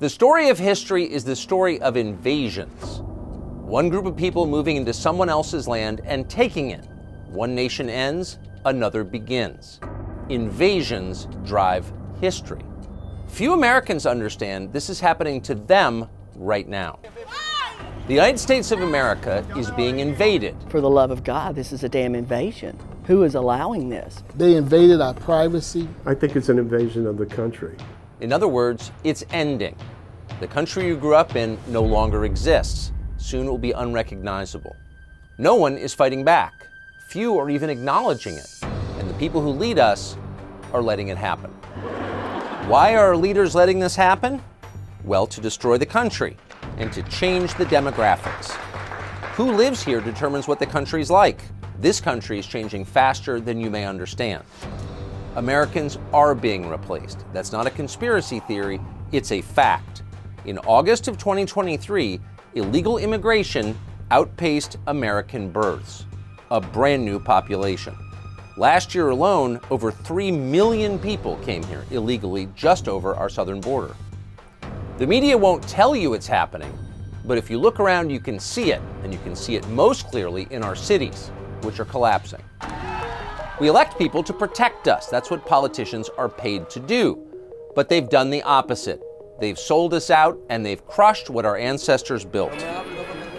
The story of history is the story of invasions. One group of people moving into someone else's land and taking it. One nation ends, another begins. Invasions drive history. Few Americans understand this is happening to them right now. The United States of America is being invaded. For the love of God, this is a damn invasion. Who is allowing this? They invaded our privacy. I think it's an invasion of the country. In other words, it's ending. The country you grew up in no longer exists. Soon it will be unrecognizable. No one is fighting back. Few are even acknowledging it. And the people who lead us are letting it happen. Why are our leaders letting this happen? Well, to destroy the country and to change the demographics. Who lives here determines what the country's like. This country is changing faster than you may understand. Americans are being replaced. That's not a conspiracy theory, it's a fact. In August of 2023, illegal immigration outpaced American births, a brand new population. Last year alone, over 3 million people came here illegally just over our southern border. The media won't tell you it's happening, but if you look around, you can see it, and you can see it most clearly in our cities, which are collapsing. We elect people to protect us. That's what politicians are paid to do. But they've done the opposite. They've sold us out, and they've crushed what our ancestors built.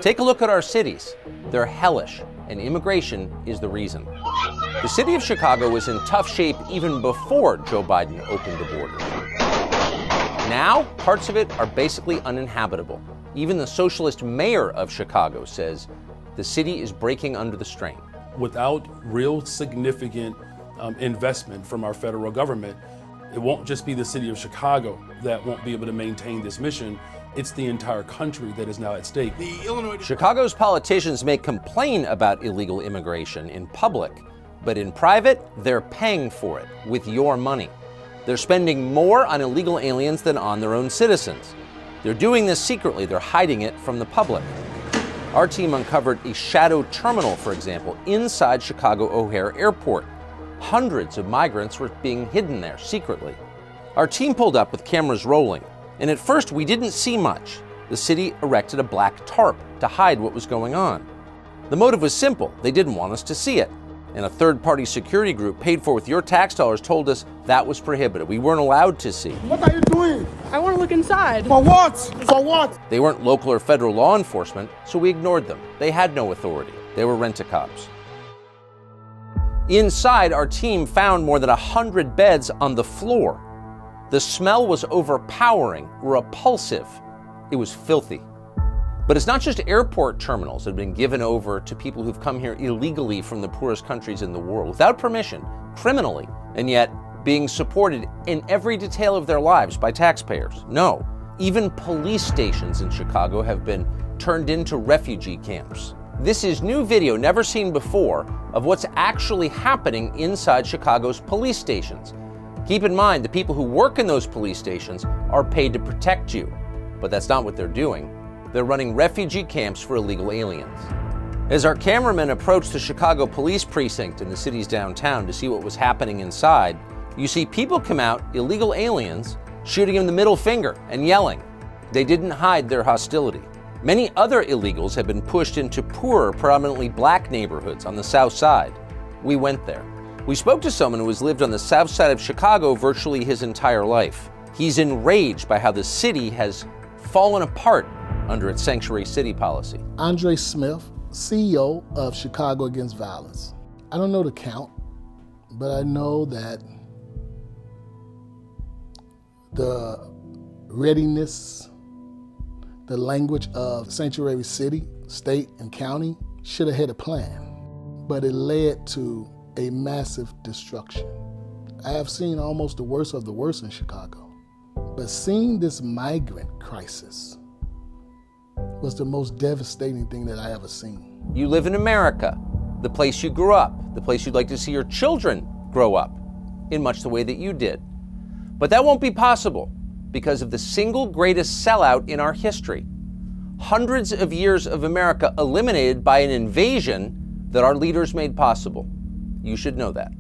Take a look at our cities. They're hellish, and immigration is the reason. The city of Chicago was in tough shape even before Joe Biden opened the borders. Now, parts of it are basically uninhabitable. Even the socialist mayor of Chicago says the city is breaking under the strain. Without real significant investment from our federal government, it won't just be the city of Chicago that won't be able to maintain this mission. It's the entire country that is now at stake. Chicago's politicians may complain about illegal immigration in public, but in private, they're paying for it with your money. They're spending more on illegal aliens than on their own citizens. They're doing this secretly. They're hiding it from the public. Our team uncovered a shadow terminal, for example, inside Chicago O'Hare Airport. Hundreds of migrants were being hidden there secretly. Our team pulled up with cameras rolling, and at first we didn't see much. The city erected a black tarp to hide what was going on. The motive was simple. They didn't want us to see it. And a third-party security group paid for with your tax dollars told us that was prohibited. We weren't allowed to see. What are you doing? I want to look inside. For what? For what? They weren't local or federal law enforcement, so we ignored them. They had no authority. They were rent-a-cops. Inside, our team found more than 100 beds on the floor. The smell was overpowering, repulsive. It was filthy. But it's not just airport terminals that have been given over to people who've come here illegally from the poorest countries in the world, without permission, criminally, and yet being supported in every detail of their lives by taxpayers. No, even police stations in Chicago have been turned into refugee camps. This is new video never seen before of what's actually happening inside Chicago's police stations. Keep in mind, the people who work in those police stations are paid to protect you, but that's not what they're doing. They're running refugee camps for illegal aliens. As our cameramen approached the Chicago police precinct in the city's downtown to see what was happening inside, you see people come out, illegal aliens, shooting him the middle finger and yelling. They didn't hide their hostility. Many other illegals have been pushed into poorer, predominantly black neighborhoods on the south side. We went there. We spoke to someone who has lived on the south side of Chicago virtually his entire life. He's enraged by how the city has fallen apart under its sanctuary city policy. Andre Smith, CEO of Chicago Against Violence. I don't know the count, but I know that the readiness, the language of sanctuary city, state, and county should have had a plan, but it led to a massive destruction. I have seen almost the worst of the worst in Chicago, but seeing this migrant crisis was the most devastating thing that I ever seen. You live in America, the place you grew up, the place you'd like to see your children grow up, in much the way that you did. But that won't be possible because of the single greatest sellout in our history. Hundreds of years of America eliminated by an invasion that our leaders made possible. You should know that.